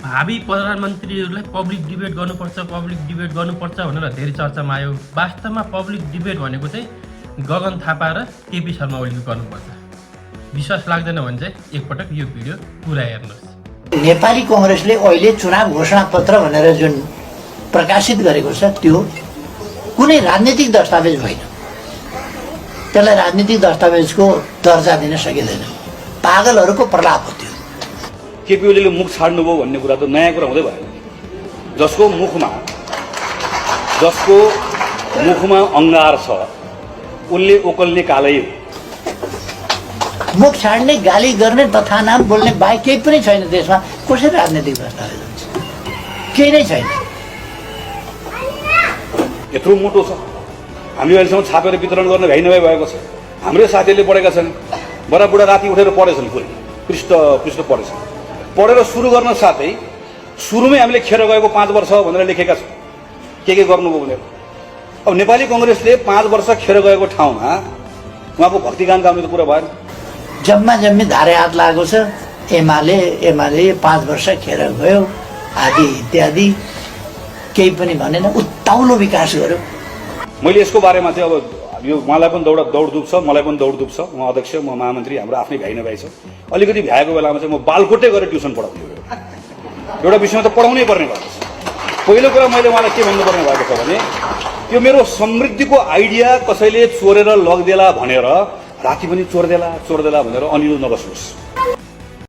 भावी प्रधानमन्त्रीहरूलाई public debate गर्नुपर्छ भनेर धेरै चर्चामा आयो। वास्तवमा पब्लिक डिबेट भनेको चाहिँ गगन थापा र केपी शर्मा ओलीको गर्नुपर्छ। विश्वास लाग्दैन भने चाहिँ एकपटक यो भिडियो पुरा हेर्नुहोस्। नेपाली कांग्रेसले अहिले चुनाव घोषणापत्र भनेर जुन प्रकाशित गरेको छ त्यो कुनै राजनीतिक दस्तावेज होइन। त्यसलाई राजनीतिक दस्तावेजको दर्जा दिन सकिँदैन। पागलहरूको प्रलाप हो त्यो। केपी ओलीले मुख छाड्नुभयो भन्ने कुरा त नयाँ कुरा हुँदै भयो। जसको मुखमा अङ्गार छ उनले ओकल्ने कालै हो। मुख छाड्ने, गाली गर्ने, तथा नाम बोल्ने बाहेक केही पनि छैन देशमा। कसरी राजनीतिक दस्तावेज हुन्छ? केही नै छैन। यत्रो मोटो छ, हामी अहिलेसम्म छापेर वितरण गर्न भ्याइ नभए भएको छ। हाम्रै साथीहरूले पढेका छन्, बडाबुडा राति उठेर पढेछन्, पुरै पृष्ठ पढेछन्। पढेर सुरु गर्न साथै सुरुमै हामीले खेर गएको 5 वर्ष भनेर लेखेका छौँ के गर्नुभयो भनेर। अब नेपाली कांग्रेसले 5 वर्ष खेर गएको ठाउँमा उहाँको भक्तिगान गाउने त कुरा भएन। जम्मी धारे हात लागेको छ। एमाले 5 वर्ष खेर गयो आदि इत्यादि केही पनि भनेन। उत्ताउलो विकास गर्यो। मैले यसको बारेमा चाहिँ अब यो उहाँलाई पनि दौड दुख्छ, मलाई पनि दौड दुख्छ। म अध्यक्ष, म महामन्त्री, हाम्रो आफ्नै भ्याइ नभ्याइ छ। अलिकति भ्याएको बेलामा चाहिँ म बालकोटे गरेर ट्युसन पढाउँछु। एउटा विषयमा त पढाउनै पर्ने भएको छ। पहिलो कुरा मैले उहाँलाई के भन्नुपर्ने भएको छ भने यो मेरो समृद्धिको आइडिया कसैले चोरेर लगिदेला भनेर राति पनि चोर्देला भनेर अनिलो नबस्नुहोस्।